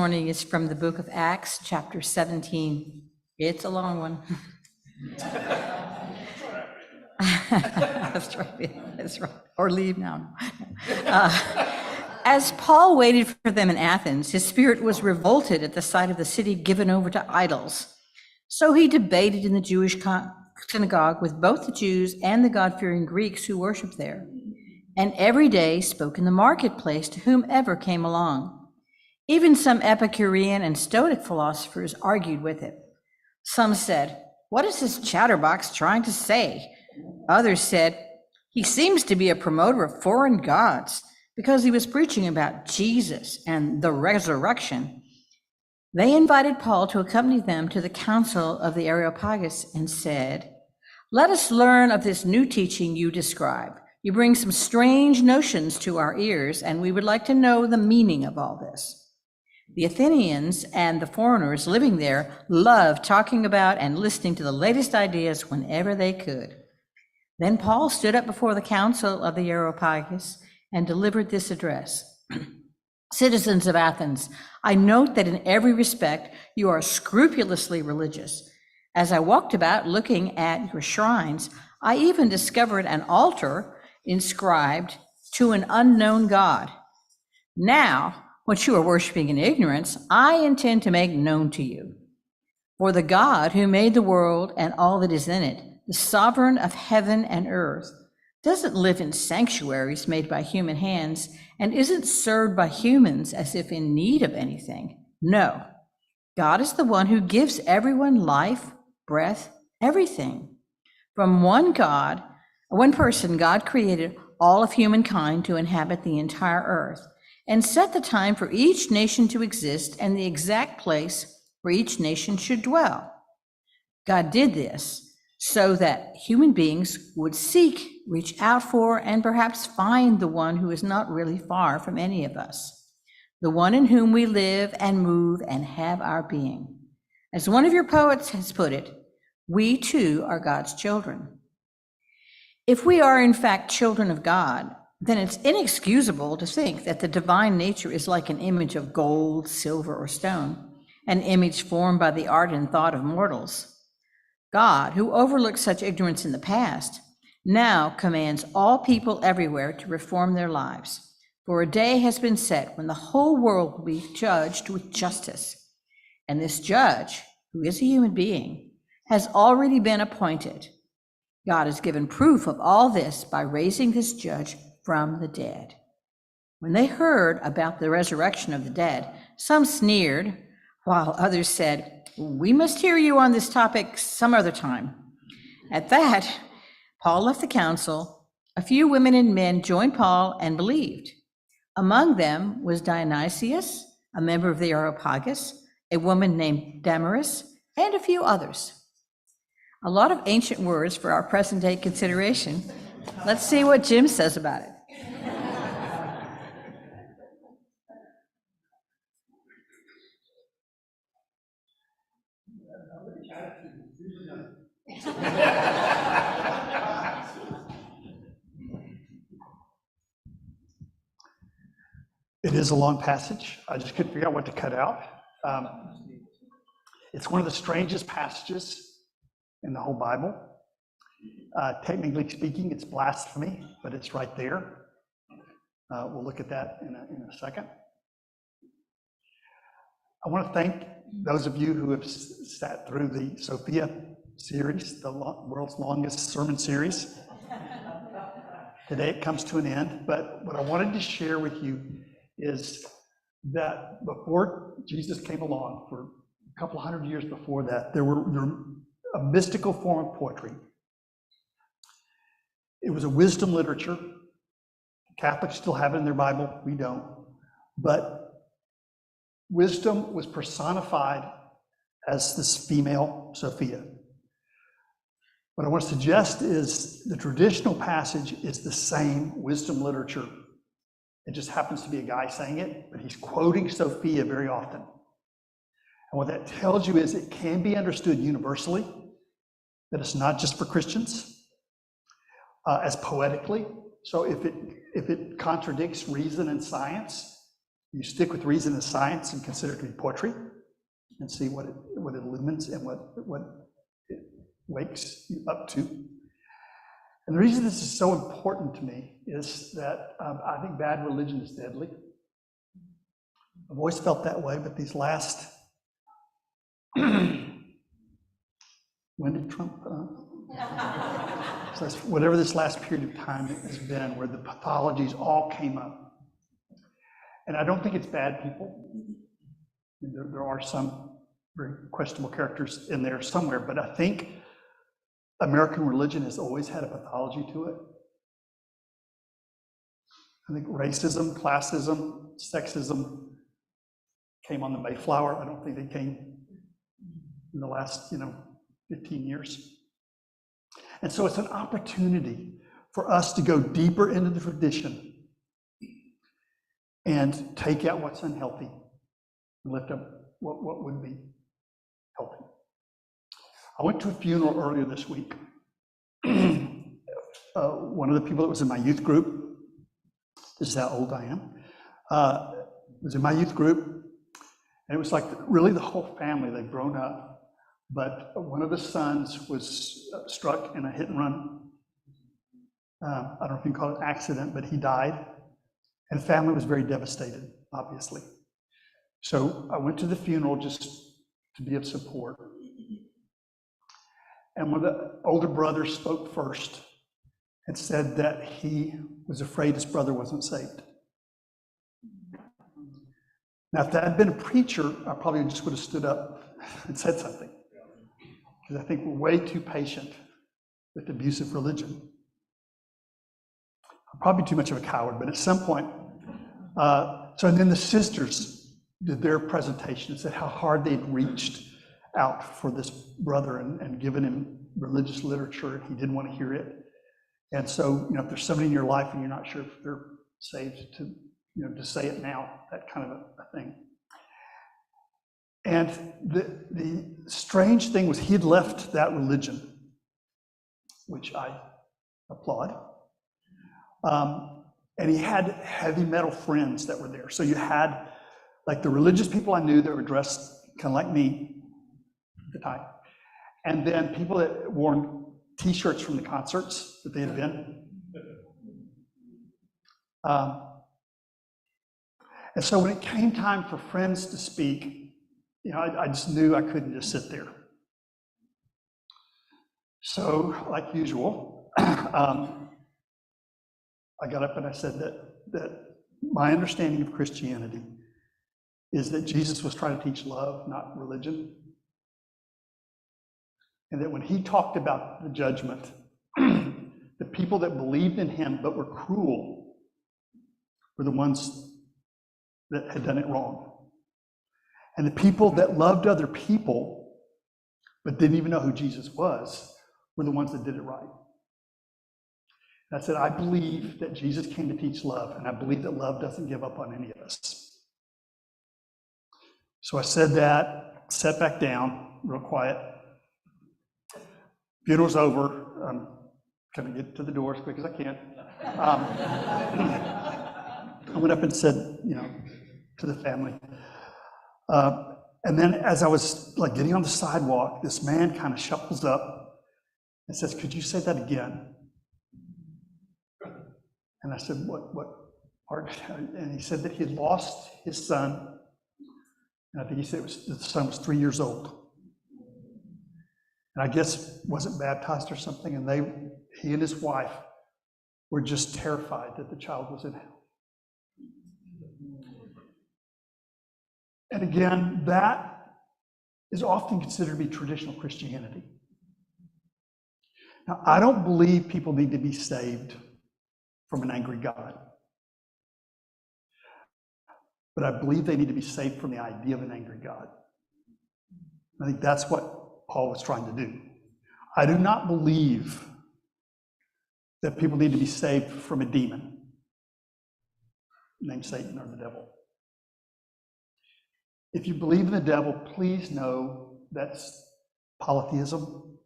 morning is from the book of Acts, chapter 17. It's a long one. That's right. That's right. Or leave now. As Paul waited for them in Athens, his spirit was revolted at the sight of the city given over to idols. So he debated in the Jewish synagogue with both the Jews and the God-fearing Greeks who worshiped there, and every day spoke in the marketplace to whomever came along. Even some Epicurean and Stoic philosophers argued with it. Some said, "What is this chatterbox trying to say?" Others said, "He seems to be a promoter of foreign gods because he was preaching about Jesus and the resurrection." They invited Paul to accompany them to the council of the Areopagus and said, "Let us learn of this new teaching you describe. You bring some strange notions to our ears, and we would like to know the meaning of all this." The Athenians and the foreigners living there loved talking about and listening to the latest ideas whenever they could. Then Paul stood up before the council of the Areopagus and delivered this address. "Citizens of Athens, I note that in every respect you are scrupulously religious. As I walked about looking at your shrines, I even discovered an altar inscribed to an unknown God. Now, what you are worshiping in ignorance, I intend to make known to you. For the God who made the world and all that is in it, the sovereign of heaven and earth, doesn't live in sanctuaries made by human hands and isn't served by humans as if in need of anything. No, God is the one who gives everyone life, breath, everything. From one person, God created all of humankind to inhabit the entire earth and set the time for each nation to exist and the exact place where each nation should dwell. God did this so that human beings would seek, reach out for, and perhaps find the one who is not really far from any of us, the one in whom we live and move and have our being. As one of your poets has put it, we too are God's children. If we are in fact children of God, then it's inexcusable to think that the divine nature is like an image of gold, silver, or stone, an image formed by the art and thought of mortals. God, who overlooked such ignorance in the past, now commands all people everywhere to reform their lives. For a day has been set when the whole world will be judged with justice. And this judge, who is a human being, has already been appointed. God has given proof of all this by raising this judge from the dead." When they heard about the resurrection of the dead, some sneered, while others said, "We must hear you on this topic some other time." At that, Paul left the council. A few women and men joined Paul and believed. Among them was Dionysius, a member of the Areopagus, a woman named Damaris, and a few others. A lot of ancient words for our present-day consideration. Let's see what Jim says about it. It is a long passage. I just couldn't figure out what to cut out. It's one of the strangest passages in the whole Bible. Technically speaking, it's blasphemy, but it's right there. We'll look at that in a second. I want to thank those of you who have sat through the Sophia series, the world's longest sermon series. Today it comes to an end, but what I wanted to share with you is that before Jesus came along, for a couple hundred years before that, there were a mystical form of poetry. It was a wisdom literature. Catholics still have it in their Bible, we don't. But wisdom was personified as this female Sophia. What I want to suggest is the traditional passage is the same wisdom literature. It just happens to be a guy saying it, but he's quoting Sophia very often. And what that tells you is it can be understood universally, that it's not just for Christians, as poetically. So if it contradicts reason and science, you stick with reason and science and consider it to be poetry and see what it illumines and what it wakes you up to. And the reason this is so important to me is that I think bad religion is deadly. I've always felt that way, but these last, when did Trump, so whatever this last period of time has been, where the pathologies all came up. And I don't think it's bad people. There are some very questionable characters in there somewhere, but I think American religion has always had a pathology to it. I think racism, classism, sexism came on the Mayflower. I don't think they came in the last, 15 years. And so it's an opportunity for us to go deeper into the tradition and take out what's unhealthy and lift up what would be healthy. I went to a funeral earlier this week. One of the people that was in my youth group, this is how old I am, was in my youth group, and it was like really the whole family. They'd grown up, but one of the sons was struck in a hit and run. I don't know if you can call it an accident, but he died, and the family was very devastated, obviously. So I went to the funeral just to be of support. And one of the older brothers spoke first and said that he was afraid his brother wasn't saved. Now, if that had been a preacher, I probably just would have stood up and said something. Because I think we're way too patient with abusive religion. I'm probably too much of a coward, but at some point, and then the sisters did their presentation and said how hard they'd reached out for this brother and given him religious literature, and he didn't want to hear it. And so, if there's somebody in your life and you're not sure if they're saved, to say it now, that kind of a thing. And the strange thing was he had left that religion, which I applaud. And he had heavy metal friends that were there. So you had like the religious people I knew that were dressed kind of like me at the time. And then people that wore t-shirts from the concerts that they had been. And so when it came time for friends to speak, I just knew I couldn't just sit there. So, like usual, I got up and I said that my understanding of Christianity is that Jesus was trying to teach love, not religion. And that when he talked about the judgment, the people that believed in him but were cruel were the ones that had done it wrong. And the people that loved other people but didn't even know who Jesus was were the ones that did it right. And I said, I believe that Jesus came to teach love, and I believe that love doesn't give up on any of us. So I said that, sat back down, real quiet. Funeral's over. I'm trying to get to the door as quick as I can. I went up and said, to the family. And then as I was getting on the sidewalk, this man kind of shuffles up and says, could you say that again? And I said, what part? And he said that he had lost his son. And I think he said the son was 3 years old. And I guess wasn't baptized or something. And he and his wife were just terrified that the child was in hell. And again, that is often considered to be traditional Christianity. Now, I don't believe people need to be saved from an angry God. But I believe they need to be saved from the idea of an angry God. I think that's what Paul was trying to do. I do not believe that people need to be saved from a demon named Satan or the devil. If you believe in the devil, please know that's polytheism.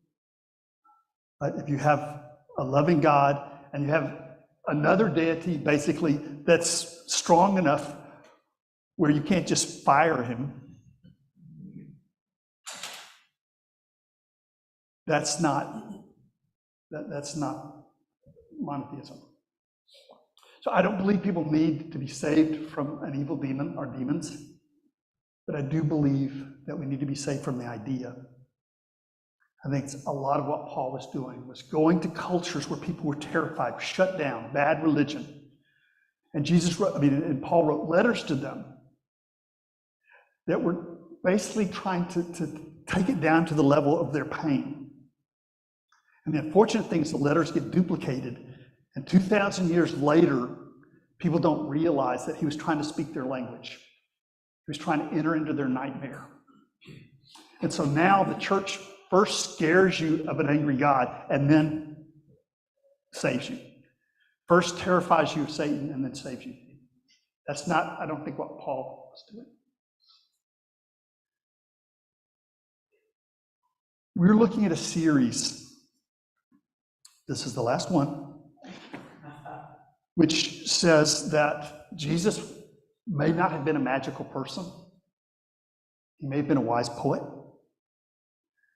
But if you have a loving God and you have another deity, basically, that's strong enough where you can't just fire him. That's not monotheism. So I don't believe people need to be saved from an evil demon or demons, but I do believe that we need to be saved from the idea. I think it's a lot of what Paul was doing was going to cultures where people were terrified, shut down, bad religion. And and Paul wrote letters to them that were basically trying to take it down to the level of their pain. And the unfortunate thing is the letters get duplicated, and 2,000 years later, people don't realize that he was trying to speak their language. He was trying to enter into their nightmare. And so now the church first scares you of an angry God and then saves you. First terrifies you of Satan and then saves you. That's not, I don't think, what Paul was doing. We're looking at a series. This is the last one, which says that Jesus may not have been a magical person. He may have been a wise poet,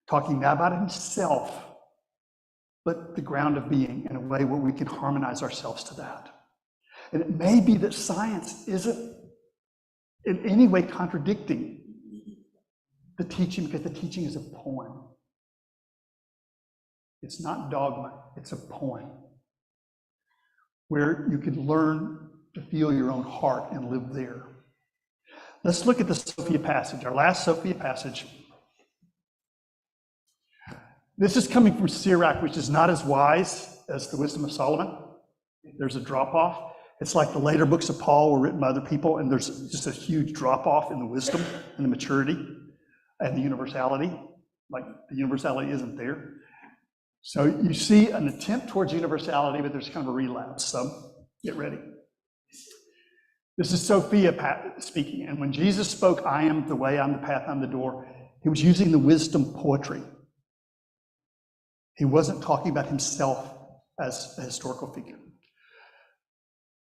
talking not about himself, but the ground of being in a way where we can harmonize ourselves to that. And it may be that science isn't in any way contradicting the teaching, because the teaching is a poem. It's not dogma, it's a poem where you can learn to feel your own heart and live there. Let's look at the Sophia passage, our last Sophia passage. This is coming from Sirach, which is not as wise as the Wisdom of Solomon. There's a drop-off. It's like the later books of Paul were written by other people, and there's just a huge drop-off in the wisdom and the maturity and the universality. Like, the universality isn't there. So you see an attempt towards universality, but there's kind of a relapse. So get ready. This is Sophia speaking. And when Jesus spoke, I am the way, I'm the path, I'm the door, he was using the wisdom poetry. He wasn't talking about himself as a historical figure.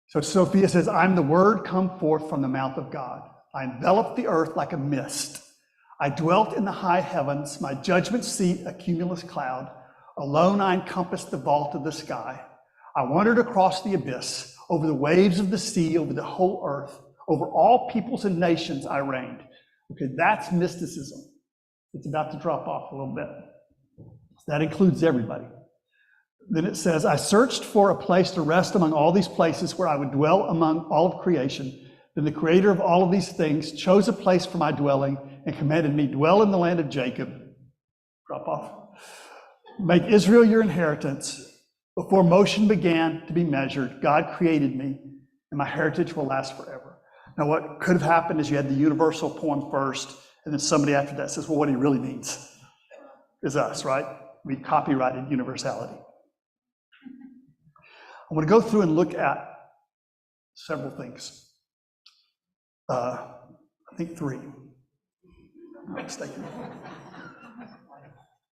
So Sophia says, I'm the word come forth from the mouth of God. I enveloped the earth like a mist. I dwelt in the high heavens, my judgment seat a cumulus cloud. Alone I encompassed the vault of the sky. I wandered across the abyss, over the waves of the sea, over the whole earth. Over all peoples and nations I reigned. Okay, that's mysticism. It's about to drop off a little bit. That includes everybody. Then it says, I searched for a place to rest among all these places where I would dwell among all of creation. Then the creator of all of these things chose a place for my dwelling and commanded me, dwell in the land of Jacob. Drop off. Make Israel your inheritance. Before motion began to be measured, God created me, and my heritage will last forever. Now, what could have happened is you had the universal poem first, and then somebody after that says, well, what he really means is us, right? We copyrighted universality. I want to go through and look at several things. I think three. I'm not mistaken.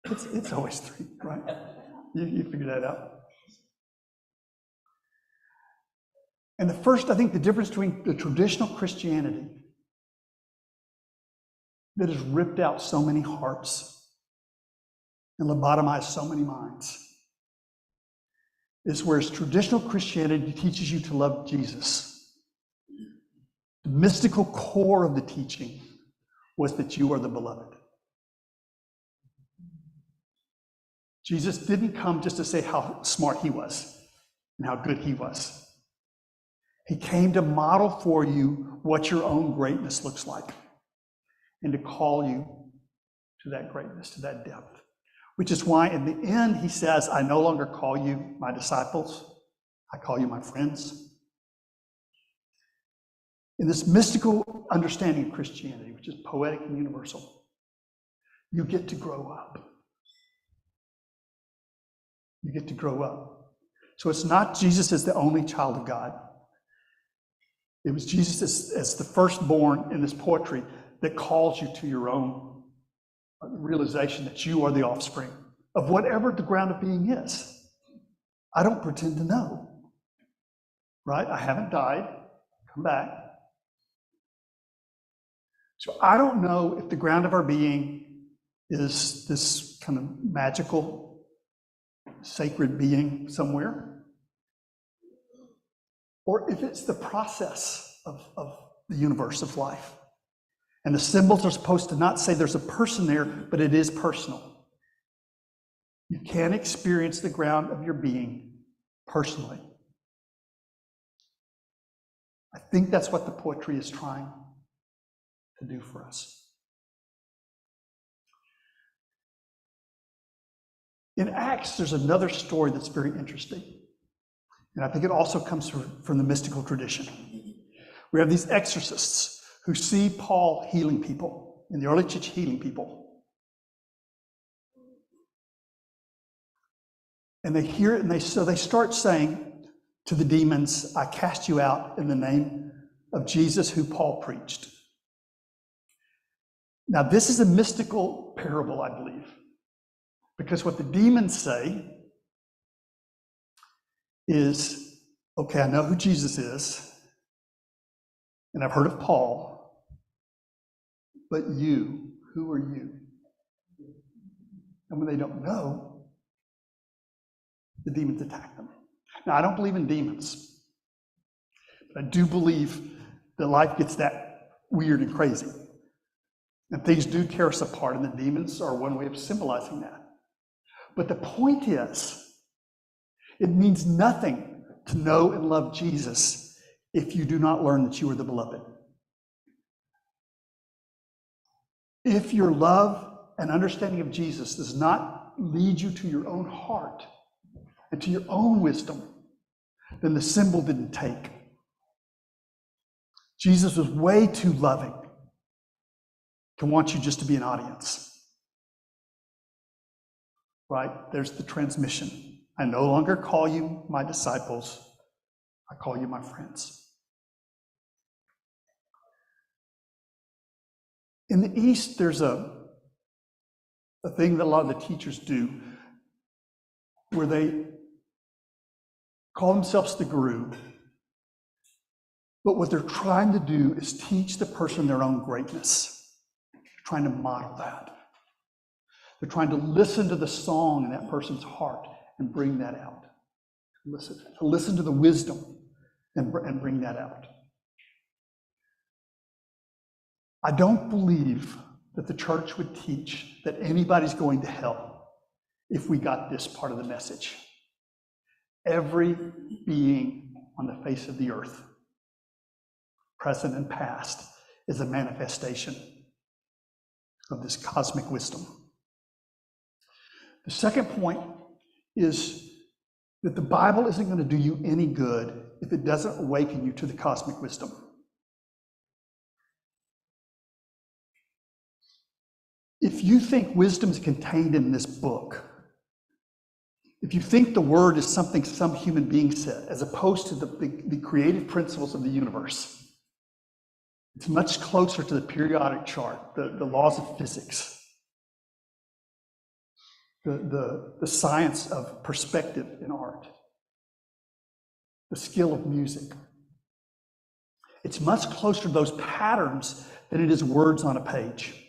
It's always three, right? You figure that out. And the first, I think, the difference between the traditional Christianity that has ripped out so many hearts and lobotomized so many minds is whereas traditional Christianity teaches you to love Jesus. The mystical core of the teaching was that you are the beloved. Jesus didn't come just to say how smart he was and how good he was. He came to model for you what your own greatness looks like and to call you to that greatness, to that depth. Which is why in the end he says, I no longer call you my disciples, I call you my friends. In this mystical understanding of Christianity, which is poetic and universal, you get to grow up. You get to grow up. So it's not Jesus as the only child of God. It was Jesus as the firstborn in this poetry that calls you to your own realization that you are the offspring of whatever the ground of being is. I don't pretend to know, right? I haven't died, come back. So I don't know if the ground of our being is this kind of magical, sacred being somewhere, or if it's the process of the universe of life. And the symbols are supposed to not say there's a person there, but it is personal. You can experience the ground of your being personally. I think that's what the poetry is trying to do for us. In Acts, there's another story that's very interesting. And I think it also comes from the mystical tradition. We have these exorcists who see Paul healing people, in the early church healing people. And they hear it, and so they start saying to the demons, I cast you out in the name of Jesus who Paul preached. Now, this is a mystical parable, I believe, because what the demons say is, okay, I know who Jesus is, and I've heard of Paul, but you, who are you? And when they don't know, the demons attack them. Now, I don't believe in demons, but I do believe that life gets that weird and crazy. And things do tear us apart, and the demons are one way of symbolizing that. But the point is, it means nothing to know and love Jesus if you do not learn that you are the beloved. If your love and understanding of Jesus does not lead you to your own heart and to your own wisdom, then the symbol didn't take. Jesus was way too loving to want you just to be an audience. Right? There's the transmission. I no longer call you my disciples. I call you my friends. In the East, there's a thing that a lot of the teachers do where they call themselves the guru, but what they're trying to do is teach the person their own greatness. They're trying to model that. They're trying to listen to the song in that person's heart and bring that out. Listen to the wisdom and bring that out. I don't believe that the church would teach that anybody's going to hell if we got this part of the message. Every being on the face of the earth, present and past, is a manifestation of this cosmic wisdom. The second point is that the Bible isn't going to do you any good if it doesn't awaken you to the cosmic wisdom. If you think wisdom is contained in this book, if you think the word is something some human being said, as opposed to the creative principles of the universe, it's much closer to the periodic chart, the laws of physics, the science of perspective in art, the skill of music. It's much closer to those patterns than it is words on a page.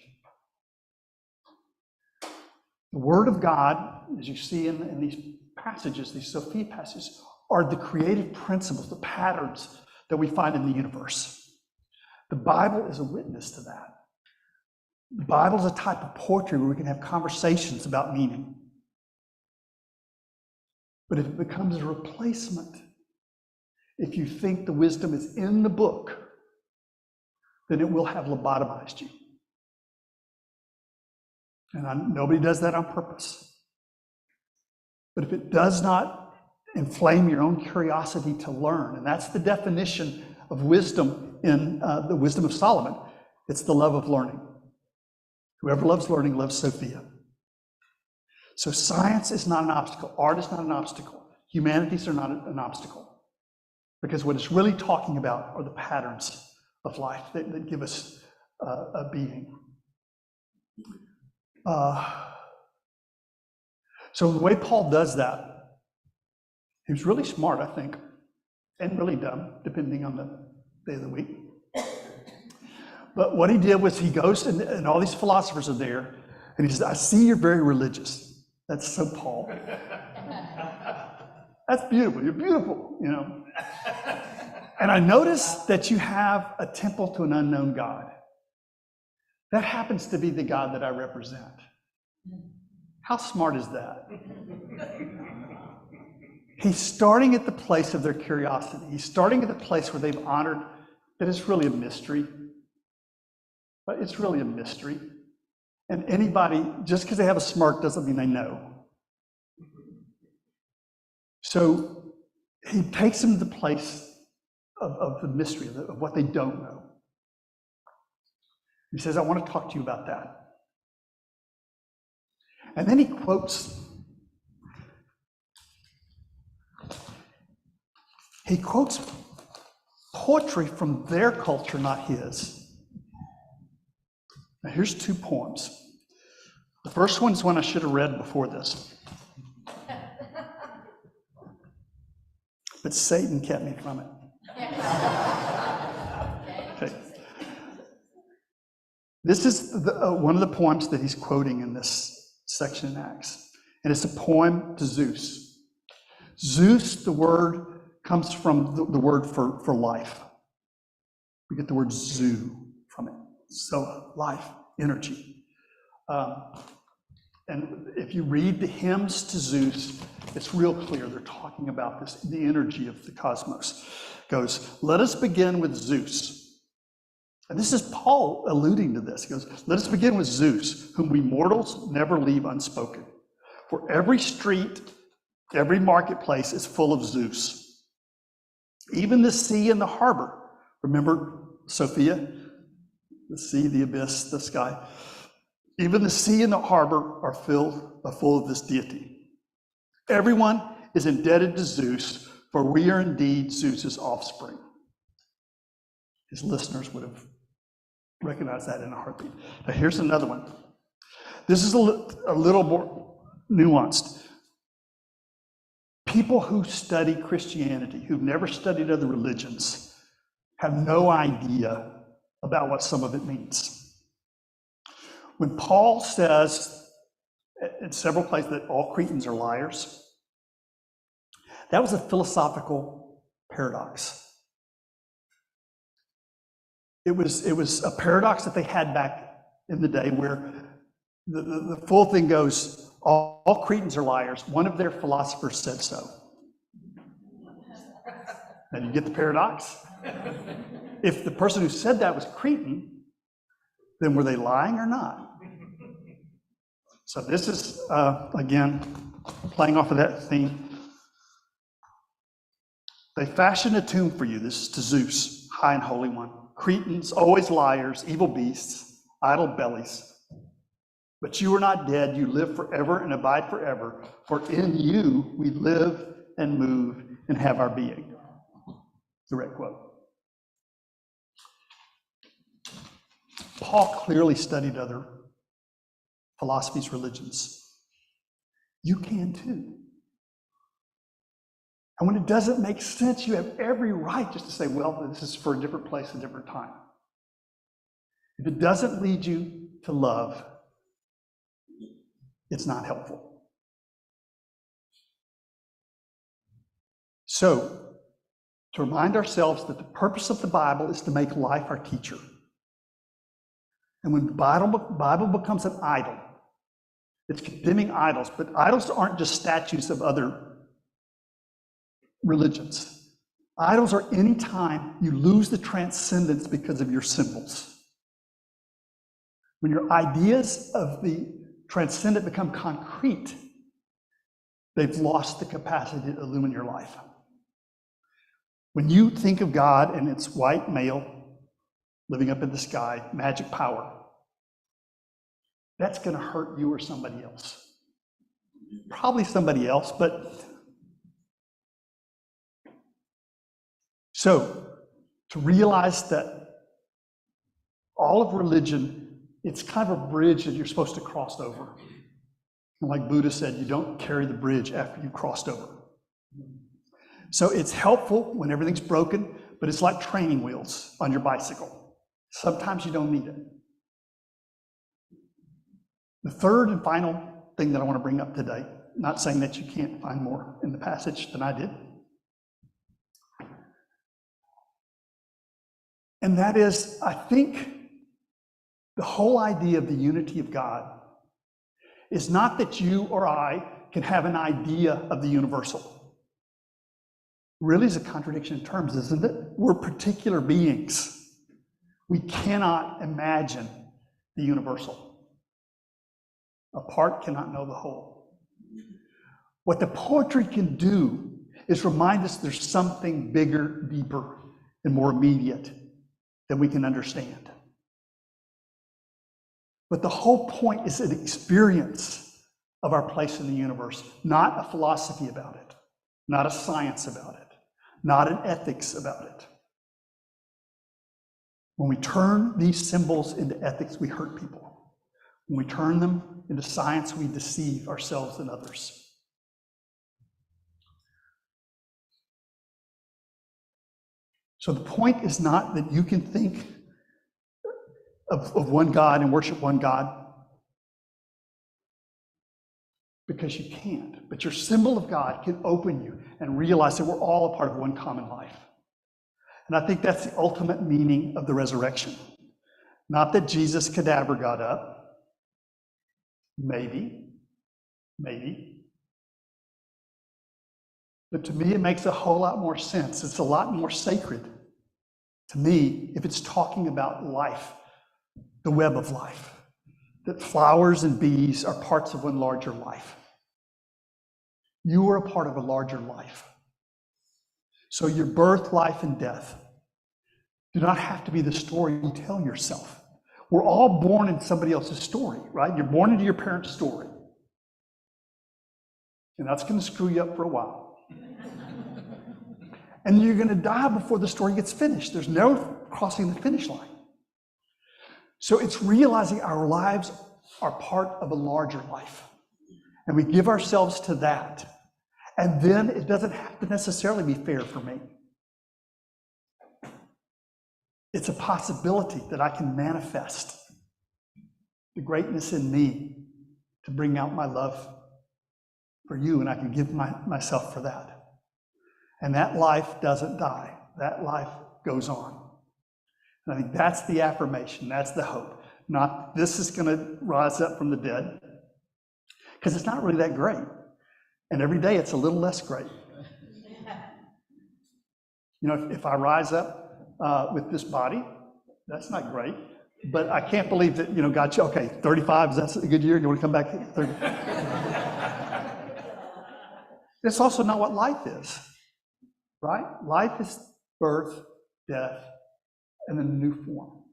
The Word of God, as you see in these passages, these Sophia passages, are the creative principles, the patterns that we find in the universe. The Bible is a witness to that. The Bible is a type of poetry where we can have conversations about meaning. But if it becomes a replacement, if you think the wisdom is in the book, then it will have lobotomized you. And nobody does that on purpose. But if it does not inflame your own curiosity to learn, and that's the definition of wisdom in the Wisdom of Solomon, it's the love of learning. Whoever loves learning loves Sophia. So science is not an obstacle. Art is not an obstacle. Humanities are not an obstacle. Because what it's really talking about are the patterns of life that give us a being. So the way Paul does that, he was really smart, I think, and really dumb, depending on the day of the week. But what he did was he goes, and all these philosophers are there, and he says, I see you're very religious. That's so Paul. That's beautiful. You're beautiful, you know. And I notice that you have a temple to an unknown God. That happens to be the God that I represent. How smart is that? He's starting at the place of their curiosity. He's starting at the place where they've honored that it's really a mystery. But it's really a mystery. And anybody, just because they have a smirk doesn't mean they know. So he takes them to the place of the mystery, of what they don't know. He says, I want to talk to you about that. And then he quotes poetry from their culture, not his. Now here's two poems. The first one is one I should have read before this. But Satan kept me from it. Okay. This is one of the poems that he's quoting in this section in Acts. And it's a poem to Zeus. Zeus, the word, comes from the word for life. We get the word zoo from it. So life, energy. And if you read the hymns to Zeus, it's real clear. They're talking about this, the energy of the cosmos. It goes, let us begin with Zeus. And this is Paul alluding to this. He goes, let us begin with Zeus, whom we mortals never leave unspoken. For every street, every marketplace is full of Zeus. Even the sea and the harbor. Remember Sophia? The sea, the abyss, the sky. Even the sea and the harbor are full of this deity. Everyone is indebted to Zeus, for we are indeed Zeus's offspring. His listeners would have recognized that in a heartbeat. Now here's another one. This is a little more nuanced. People who study Christianity, who've never studied other religions, have no idea about what some of it means. When Paul says in several places that all Cretans are liars, that was a philosophical paradox. It was a paradox that they had back in the day where the full thing goes, all Cretans are liars. One of their philosophers said so. Now you get the paradox? If the person who said that was Cretan, then were they lying or not? So this is, again, playing off of that theme. They fashioned a tomb for you. This is to Zeus, high and holy one. Cretans, always liars, evil beasts, idle bellies. But you are not dead. You live forever and abide forever. For in you we live and move and have our being. Direct quote. Paul clearly studied other philosophies, religions. You can too. And when it doesn't make sense, you have every right just to say, well, this is for a different place, a different time. If it doesn't lead you to love, it's not helpful. So, to remind ourselves that the purpose of the Bible is to make life our teacher. And when the Bible becomes an idol, it's condemning idols, but idols aren't just statues of other religions. Idols are any time you lose the transcendence because of your symbols. When your ideas of the transcendent become concrete, they've lost the capacity to illumine your life. When you think of God and it's white male, living up in the sky, magic power, that's going to hurt you or somebody else. Probably somebody else, but so to realize that all of religion, it's kind of a bridge that you're supposed to cross over. And like Buddha said, you don't carry the bridge after you've crossed over. So it's helpful when everything's broken, but it's like training wheels on your bicycle. Sometimes you don't need it. The third and final thing that I want to bring up today, not saying that you can't find more in the passage than I did, and that is, I think the whole idea of the unity of God is not that you or I can have an idea of the universal. Really is a contradiction in terms, isn't it? We're particular beings. We cannot imagine the universal. A part cannot know the whole. What the poetry can do is remind us there's something bigger, deeper, and more immediate than we can understand. But the whole point is an experience of our place in the universe, not a philosophy about it, not a science about it, not an ethics about it. When we turn these symbols into ethics, we hurt people. When we turn them into science, we deceive ourselves and others. So the point is not that you can think of one God and worship one God, because you can't. But your symbol of God can open you and realize that we're all a part of one common life. And I think that's the ultimate meaning of the resurrection. Not that Jesus' cadaver got up. Maybe. But to me, it makes a whole lot more sense. It's a lot more sacred to me if it's talking about life, the web of life, that flowers and bees are parts of one larger life. You are a part of a larger life. So your birth, life, and death do not have to be the story you tell yourself. We're all born in somebody else's story, right? You're born into your parents' story. And that's going to screw you up for a while. And you're going to die before the story gets finished. There's no crossing the finish line. So it's realizing our lives are part of a larger life. And we give ourselves to that. And then it doesn't have to necessarily be fair for me. It's a possibility that I can manifest the greatness in me to bring out my love for you, and I can give myself for that. And that life doesn't die. That life goes on. And I think that's the affirmation, that's the hope. Not this is going to rise up from the dead, because it's not really that great. And every day it's a little less great. You know, if I rise up with this body, that's not great. But I can't believe that, you know, God, okay, 35, is that a good year? You want to come back at 30? It's also not what life is, right? Life is birth, death, and then a new form.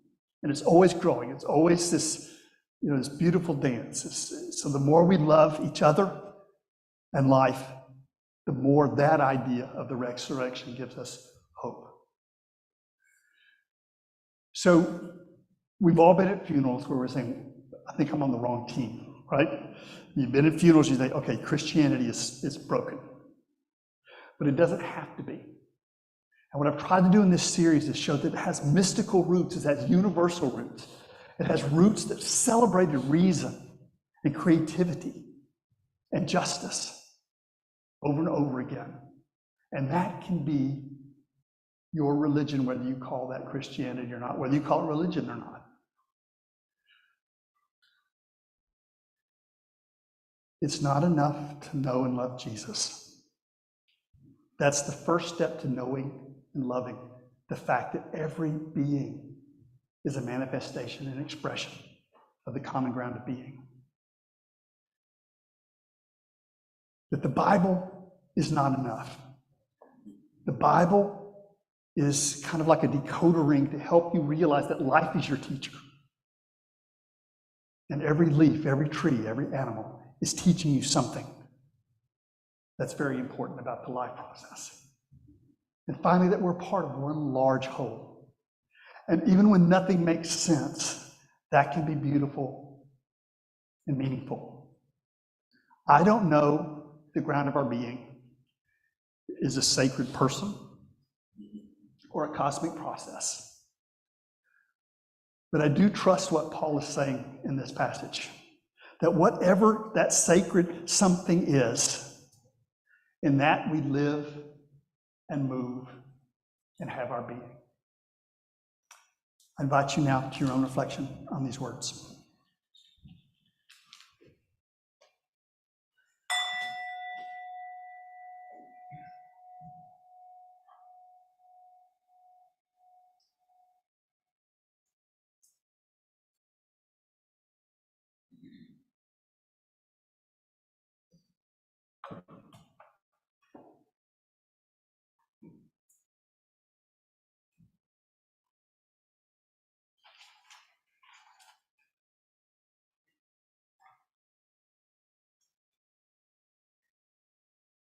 And it's always growing. It's always this, you know, this beautiful dance. So the more we love each other and life, the more that idea of the resurrection gives us hope. So we've all been at funerals where we're saying, I think I'm on the wrong team, right? You've been at funerals, you think, okay, Christianity is broken. But it doesn't have to be. And what I've tried to do in this series is show that it has mystical roots, it has universal roots. It has roots that celebrated reason and creativity and justice over and over again. And that can be your religion, whether you call that Christianity or not, whether you call it religion or not. It's not enough to know and love Jesus. That's the first step to knowing and loving the fact that every being is a manifestation and expression of the common ground of being. That the Bible is not enough. The Bible is kind of like a decoder ring to help you realize that life is your teacher. And every leaf, every tree, every animal is teaching you something that's very important about the life process. And finally, that we're part of one large whole. And even when nothing makes sense, that can be beautiful and meaningful. I don't know the ground of our being is a sacred person or a cosmic process. But I do trust what Paul is saying in this passage, that whatever that sacred something is, in that we live and move and have our being. I invite you now to your own reflection on these words.